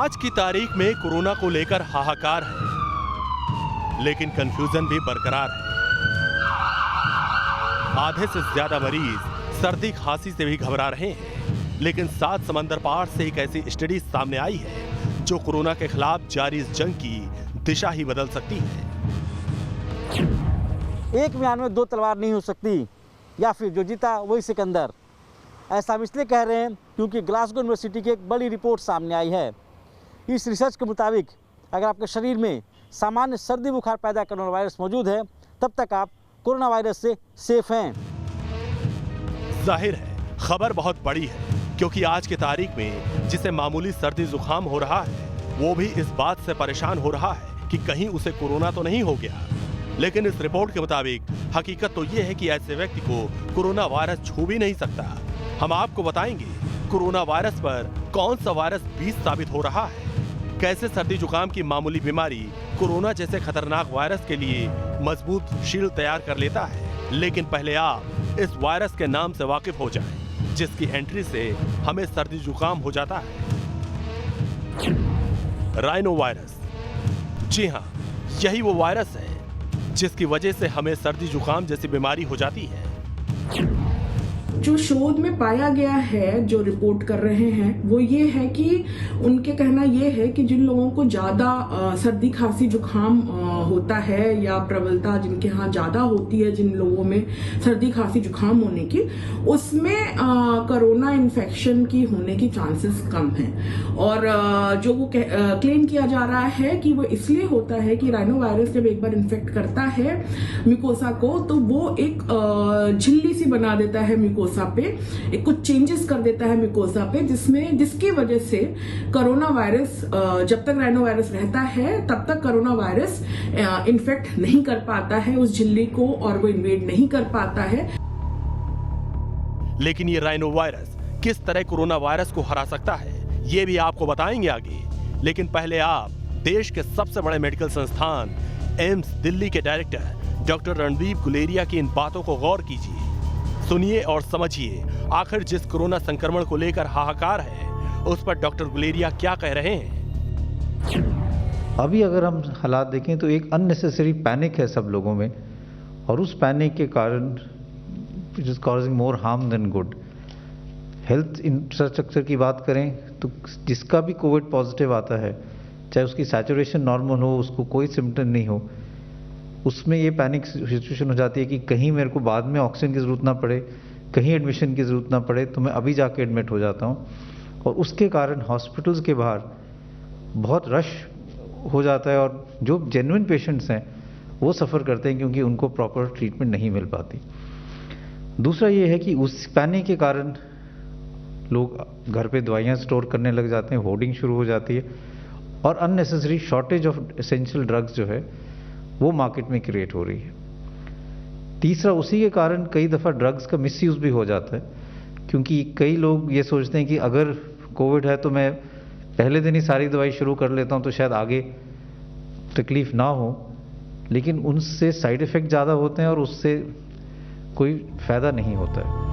आज की तारीख में कोरोना को लेकर हाहाकार है, लेकिन कंफ्यूजन भी बरकरार है। आधे से ज्यादा मरीज सर्दी खांसी से भी घबरा रहे हैं, लेकिन 7 समंदर पार से एक ऐसी स्टडी सामने आई है जो कोरोना के खिलाफ जारी इस जंग की दिशा ही बदल सकती है। एक म्यान में 2 तलवार नहीं हो सकती, या फिर जो जीता वही सिकंदर। ऐसा हम इसलिए कह रहे हैं क्योंकि ग्लासगो यूनिवर्सिटी की एक बड़ी रिपोर्ट सामने आई है। इस रिसर्च के मुताबिक अगर आपके शरीर में सामान्य सर्दी बुखार पैदा करने वाला वायरस मौजूद है, तब तक आप कोरोना वायरस से सेफ हैं। जाहिर है खबर बहुत बड़ी है, क्योंकि आज की तारीख में जिसे मामूली सर्दी जुकाम हो रहा है, वो भी इस बात से परेशान हो रहा है कि कहीं उसे कोरोना तो नहीं हो गया। लेकिन इस रिपोर्ट के मुताबिक हकीकत तो ये है कि ऐसे व्यक्ति को कोरोना वायरस छू भी नहीं सकता। हम आपको बताएंगे कोरोना वायरस पर कौन सा वायरस बीज साबित हो रहा है, कैसे सर्दी जुकाम की मामूली बीमारी कोरोना जैसे खतरनाक वायरस के लिए मजबूत शील्ड तैयार कर लेता है। लेकिन पहले आप इस वायरस के नाम से वाकिफ हो जाएं, जिसकी एंट्री से हमें सर्दी जुकाम हो जाता है। Rhino virus. जी हाँ, यही वो वायरस है जिसकी वजह से हमें सर्दी जुकाम जैसी बीमारी हो जाती है। जो शोध में पाया गया है, जो रिपोर्ट कर रहे हैं, वो ये है कि उनके कहना ये है कि जिन लोगों को ज्यादा सर्दी खांसी जुकाम होता है या प्रबलता जिनके यहाँ ज्यादा होती है, जिन लोगों में सर्दी खांसी जुकाम होने की, उसमें कोरोना इन्फेक्शन की होने की चांसेस कम हैं। और जो वो क्लेम किया जा रहा है कि वो इसलिए होता है कि राइनो वायरस जब एक बार इन्फेक्ट करता है म्यूकोसा को, तो वो एक झिल्ली सी बना देता है म्यूकोसा पे, एक कुछ चेंजेस कर देता है म्यूकोसा पे, जिसकी वजह से कोरोना वायरस, जब तक राइनो वायरस रहता है तब तक कोरोना वायरस इन्फेक्ट नहीं कर पाता है उस झिल्ली को, और वो इन्वेड नहीं कर पाता है। लेकिन ये राइनो वायरस किस तरह कोरोना वायरस को हरा सकता है, ये भी आपको बताएंगे आगे। लेकिन पहले आप देश के सबसे बड़े मेडिकल संस्थान एम्स दिल्ली के डायरेक्टर डॉक्टर रणदीप गुलेरिया की इन बातों को गौर कीजिए, सुनिए और समझिए आखिर जिस कोरोना संक्रमण को लेकर हाहाकार है, उस पर डॉक्टर गुलेरिया क्या कह रहे हैं। अभी अगर हम हालात देखें तो एक अननेसेसरी पैनिक है सब लोगों में, और उस पैनिक के कारण it is causing more harm then good. Health infrastructure की बात करें तो जिसका भी कोविड पॉजिटिव आता है, चाहे उसकी सैचुरेशन नॉर्मल हो, उसको कोई सिम्टम नहीं हो, उसमें ये पैनिक सिचुएशन हो जाती है कि कहीं मेरे को बाद में ऑक्सीजन की ज़रूरत ना पड़े, कहीं एडमिशन की ज़रूरत ना पड़े, तो मैं अभी जाके एडमिट हो जाता हूँ। और उसके कारण हॉस्पिटल्स के बाहर बहुत रश हो जाता है, और जो जेन्युइन पेशेंट्स हैं वो सफ़र करते हैं क्योंकि उनको प्रॉपर ट्रीटमेंट नहीं मिल पाती। दूसरा ये है कि उस पैनिक के कारण लोग घर पे दवाइयाँ स्टोर करने लग जाते हैं, होर्डिंग शुरू हो जाती है, और unnecessary shortage of essential drugs जो है वो मार्केट में क्रिएट हो रही है। तीसरा, उसी के कारण कई दफ़ा ड्रग्स का मिसयूज़ भी हो जाता है, क्योंकि कई लोग ये सोचते हैं कि अगर कोविड है तो मैं पहले दिन ही सारी दवाई शुरू कर लेता हूं तो शायद आगे तकलीफ ना हो, लेकिन उनसे साइड इफ़ेक्ट ज़्यादा होते हैं और उससे कोई फ़ायदा नहीं होता है।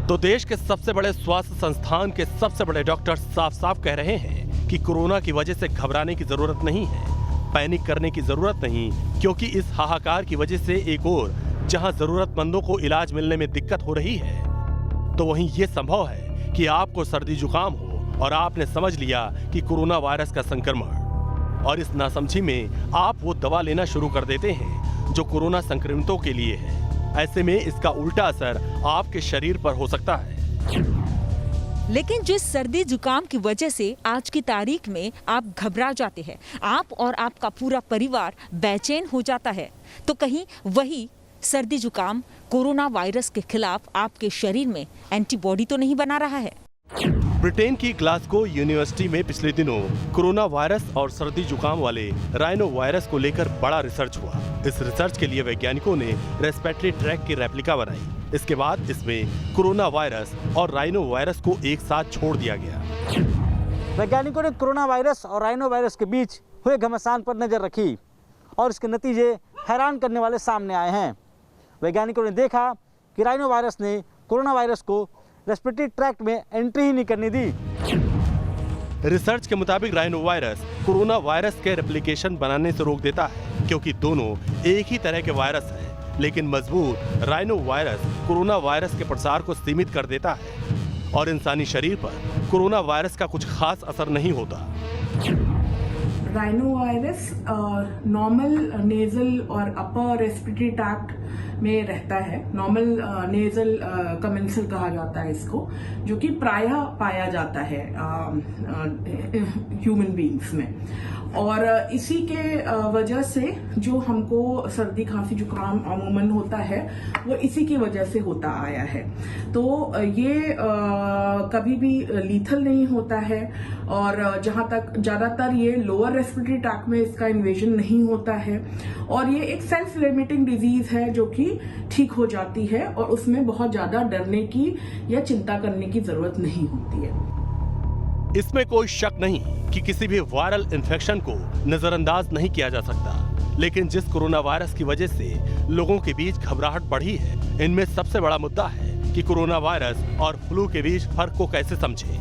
तो देश के सबसे बड़े स्वास्थ्य संस्थान के सबसे बड़े डॉक्टर साफ साफ कह रहे हैं कि कोरोना की वजह से घबराने की जरूरत नहीं है, पैनिक करने की जरूरत नहीं, क्योंकि इस हाहाकार की वजह से एक और जहां जरूरतमंदों को इलाज मिलने में दिक्कत हो रही है, तो वहीं यह संभव है कि आपको सर्दी जुकाम हो और आपने समझ लिया कि कोरोना वायरस का संक्रमण, और इस नासमझी में आप वो दवा लेना शुरू कर देते हैं जो कोरोना संक्रमितों के लिए है। ऐसे में इसका उल्टा असर आपके शरीर पर हो सकता है। लेकिन जिस सर्दी जुकाम की वजह से आज की तारीख में आप घबरा जाते हैं, आप और आपका पूरा परिवार बेचैन हो जाता है, तो कहीं वही सर्दी जुकाम कोरोना वायरस के खिलाफ आपके शरीर में एंटीबॉडी तो नहीं बना रहा है। ब्रिटेन की ग्लासगो यूनिवर्सिटी में पिछले दिनों कोरोना वायरस और सर्दी जुकाम वाले राइनो वायरस को लेकर बड़ा रिसर्च हुआ। इस रिसर्च के लिए वैज्ञानिकों ने रेस्पिरेटरी ट्रैक की रेप्लिका बनाई। इसके बाद इसमें कोरोना वायरस और राइनो वायरस को एक साथ छोड़ दिया गया। वैज्ञानिकों ने कोरोना वायरस और राइनो वायरस के बीच हुए घमासान पर नजर रखी, और इसके नतीजे हैरान करने वाले सामने आए हैं। वैज्ञानिकों ने देखा कि राइनो वायरस ने कोरोना वायरस को रेस्पिरेटरी ट्रैक्ट में एंट्री ही नहीं करने दी। रिसर्च के मुताबिक राइनो वायरस कोरोना वायरस के रेप्लिकेशन बनाने से रोक देता है, क्योंकि दोनों एक ही तरह के वायरस हैं। लेकिन मजबूत राइनो वायरस कोरोना वायरस के प्रसार को सीमित कर देता है और इंसानी शरीर पर कोरोना वायरस का कुछ खास असर नहीं होता। राइनो वायरस नॉर्मल नेजल और अपर रेस्पिरेटरी ट्रैक्ट में रहता है। नॉर्मल नेजल कमेंसल कहा जाता है इसको, जो कि प्रायः पाया जाता है ह्यूमन बीइंग्स में। और इसी के वजह से जो हमको सर्दी खांसी जुकाम अमूमन होता है वो इसी की वजह से होता आया है। तो ये कभी भी लीथल नहीं होता है और जहां तक ज्यादातर ये लोअर रेस्पिरेटरी ट्रैक्ट में इसका इन्वेजन नहीं होता है और ये एक सेल्फ लिमिटिंग डिजीज है जो कि ठीक हो जाती है और उसमें बहुत ज्यादा डरने की या चिंता करने की जरूरत नहीं होती है। इसमें कोई शक नहीं कि किसी भी वायरल इन्फेक्शन को नजरअंदाज नहीं किया जा सकता, लेकिन जिस कोरोना वायरस की वजह से लोगों के बीच घबराहट बढ़ी है, इनमें सबसे बड़ा मुद्दा है कि कोरोना वायरस और फ्लू के बीच फर्क को कैसे समझें।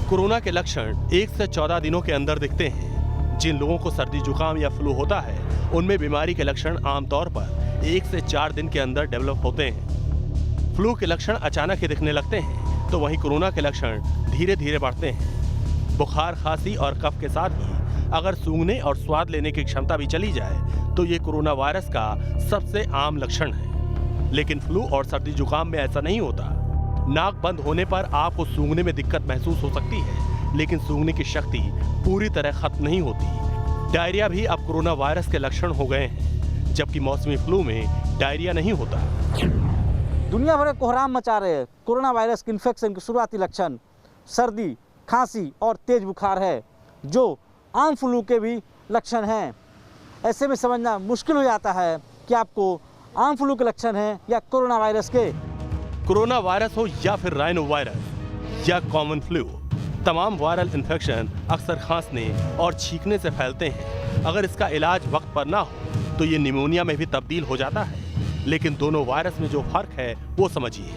कोरोना के लक्षण 1 से 14 दिनों के अंदर दिखते हैं। जिन लोगों को सर्दी जुकाम या फ्लू होता है उनमें बीमारी के लक्षण आमतौर पर 1 से 4 दिन के अंदर डेवलप होते हैं। फ्लू के लक्षण अचानक ही दिखने लगते हैं, तो वहीं कोरोना के लक्षण धीरे धीरे बढ़ते हैं। बुखार, खांसी और कफ के साथ ही अगर सूंघने और स्वाद लेने की क्षमता भी चली जाए तो ये कोरोना वायरस का सबसे आम लक्षण है। लेकिन फ्लू और सर्दी जुकाम में ऐसा नहीं होता। नाक बंद होने पर आपको सूंघने में दिक्कत महसूस हो सकती है, लेकिन सूंघने की शक्ति पूरी तरह खत्म नहीं होती। डायरिया भी अब कोरोना वायरस के लक्षण हो गए हैं, जबकि मौसमी फ्लू में डायरिया नहीं होता। दुनिया भर में कोहराम मचा रहे हैं कोरोना वायरस के इन्फेक्शन के शुरुआती लक्षण सर्दी, खांसी और तेज बुखार है, जो आम फ्लू के भी लक्षण हैं। ऐसे में समझना मुश्किल हो जाता है कि आपको आम फ्लू के लक्षण हैं या कोरोना वायरस के। कोरोना वायरस हो या फिर राइनो वायरस या कॉमन फ्लू, तमाम वायरल इन्फेक्शन अक्सर खांसने और छींकने से फैलते हैं। अगर इसका इलाज वक्त पर ना हो तो ये निमोनिया में भी तब्दील हो जाता है। लेकिन दोनों वायरस में जो फर्क है वो समझिए।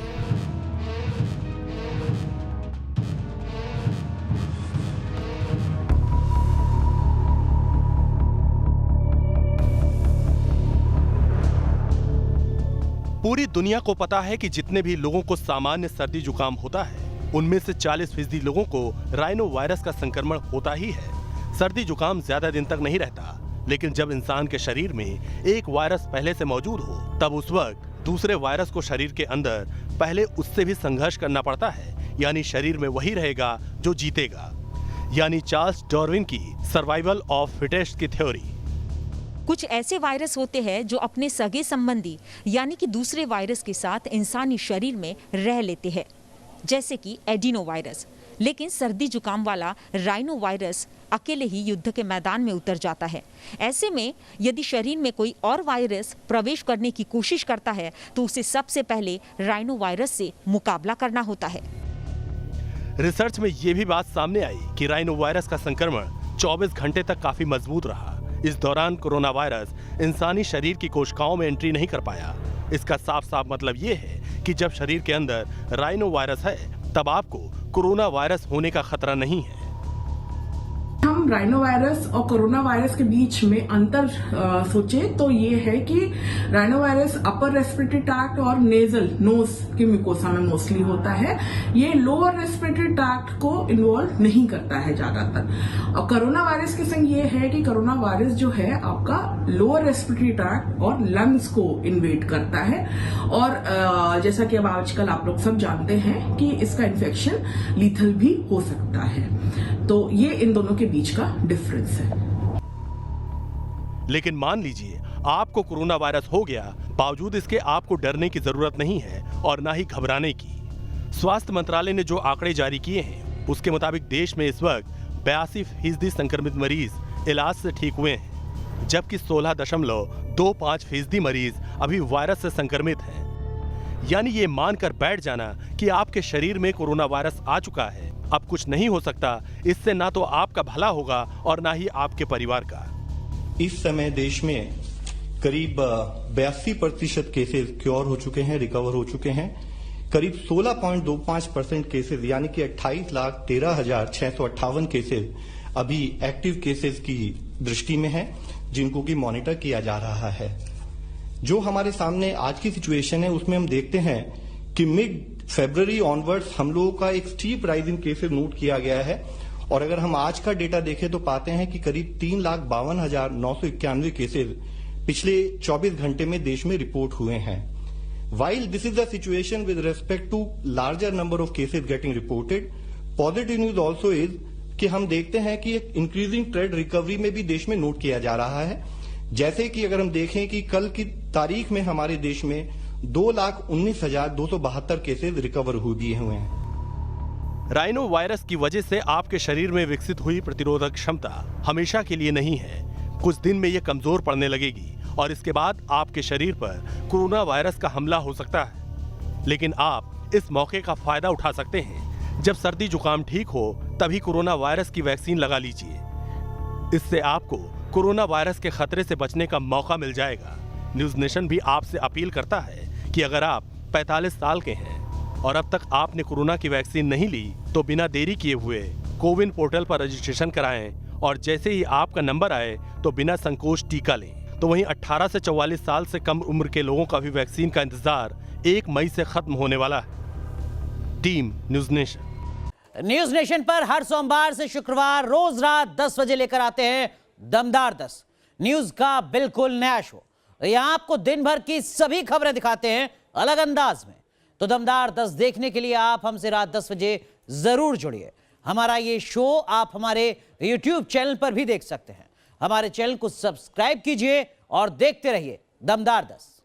पूरी दुनिया को पता है कि जितने भी लोगों को सामान्य सर्दी जुकाम होता है उनमें से 40% लोगों को राइनो वायरस का संक्रमण होता ही है। सर्दी जुकाम ज्यादा दिन तक नहीं रहता, लेकिन जब इंसान के शरीर में एक वायरस पहले से मौजूद हो तब उस वक्त दूसरे वायरस को शरीर के अंदर पहले उससे भी संघर्ष करना पड़ता है, यानी शरीर में वही रहेगा जो जीतेगा, यानी चार्ल्स डार्विन की सर्वाइवल ऑफ फिटेस्ट की थ्योरी। कुछ ऐसे वायरस होते हैं जो अपने सगे संबंधी यानी कि दूसरे वायरस के साथ इंसानी शरीर में रह लेते हैं, जैसे कि एडिनो वायरस। लेकिन सर्दी जुकाम वाला राइनो वायरस अकेले ही युद्ध के मैदान में उतर जाता है। ऐसे में यदि शरीर में कोई और वायरस प्रवेश करने की कोशिश करता है तो उसे सबसे पहले राइनो वायरस से मुकाबला करना होता है। रिसर्च में ये भी बात सामने आई कि राइनो वायरस का संक्रमण 24 घंटे तक काफी मजबूत रहा। इस दौरान कोरोना वायरस इंसानी शरीर की कोशिकाओं में एंट्री नहीं कर पाया। इसका साफ साफ मतलब ये है कि जब शरीर के अंदर राइनो वायरस है तब आपको कोरोना वायरस होने का खतरा नहीं है। हम राइनो वायरस और कोरोना वायरस के बीच में अंतर सोचे तो ये है कि rhino virus upper respiratory tract और नेजल नोज की म्यूकोसा में मोस्टली होता है। ये लोअर रेस्पिरेटरी ट्रैक्ट को इन्वॉल्व नहीं करता है ज्यादातर। और कोरोना वायरस के संग ये है कि कोरोना वायरस जो है आपका लोअर रेस्पिरेटरी ट्रैक्ट और लंग्स को इन्वेड करता है और जैसा कि अब आजकल आप लोग सब जानते हैं कि इसका इन्फेक्शन लीथल भी हो सकता है। तो ये इन दोनों के बीच का डिफरेंस है। लेकिन मान लीजिए आपको कोरोना वायरस हो गया, बावजूद इसके आपको डरने की जरूरत नहीं है और ना ही घबराने की। स्वास्थ्य मंत्रालय ने जो आंकड़े जारी किए हैं उसके मुताबिक देश में इस वक्त 82% संक्रमित मरीज इलाज से ठीक हुए हैं, जबकि 16.25% मरीज अभी वायरस से संक्रमित हैं। यानी ये मानकर बैठ जाना कि आपके शरीर में कोरोना वायरस आ चुका है, अब कुछ नहीं हो सकता, इससे ना तो आपका भला होगा और ना ही आपके परिवार का। इस समय देश में करीब 82% केसेस क्योर हो चुके हैं, रिकवर हो चुके हैं। करीब 16.25% केसेस यानी कि 28,13,658 केसेस अभी एक्टिव केसेस की दृष्टि में है, जिनको की मॉनिटर किया जा रहा है। जो हमारे सामने आज की सिचुएशन है उसमें हम देखते हैं कि मिड फरवरी ऑनवर्ड्स हम लोगों का एक steep rise in cases note किया गया है, और अगर हम आज का डेटा देखें तो पाते हैं कि करीब 3,52,991 केसेस पिछले 24 घंटे में देश में रिपोर्ट हुए हैं। While this is the situation with respect to larger number of cases getting reported, positive news also is कि हम देखते हैं कि एक इंक्रीजिंग ट्रेंड रिकवरी में भी देश में नोट किया जा रहा है। जैसे कि अगर हम देखें कि कल की तारीख में हमारे देश में 2,19,272 केसेस रिकवर हुए हैं। राइनो वायरस की वजह से आपके शरीर में विकसित हुई प्रतिरोधक क्षमता हमेशा के लिए नहीं है। कुछ दिन में यह कमजोर पड़ने लगेगी और इसके बाद आपके शरीर पर कोरोना वायरस का हमला हो सकता है। लेकिन आप इस मौके का फायदा उठा सकते हैं। जब सर्दी जुकाम ठीक हो तभी कोरोना वायरस की वैक्सीन लगा लीजिए। इससे आपको कोरोना वायरस के खतरे से बचने का मौका मिल जाएगा। न्यूज़ नेशन भी आपसे अपील करता है कि अगर आप 45 साल के हैं और अब तक आपने कोरोना की वैक्सीन नहीं ली तो बिना देरी किए हुए कोविन पोर्टल पर रजिस्ट्रेशन कराएं और जैसे ही आपका नंबर आए तो बिना संकोच टीका लें। तो वहीं 18 से 44 साल से कम उम्र के लोगों का भी वैक्सीन का इंतजार 1 मई से खत्म होने वाला है। टीम न्यूज़ नेशन पर हर सोमवार से शुक्रवार रोज रात 10 बजे लेकर आते हैं दमदार 10 न्यूज का बिल्कुल नया शो। यहां आपको दिन भर की सभी खबरें दिखाते हैं अलग अंदाज में। तो दमदार 10 देखने के लिए आप हमसे रात 10 बजे जरूर जुड़िए। हमारा ये शो आप हमारे YouTube चैनल पर भी देख सकते हैं। हमारे चैनल को सब्सक्राइब कीजिए और देखते रहिए दमदार 10।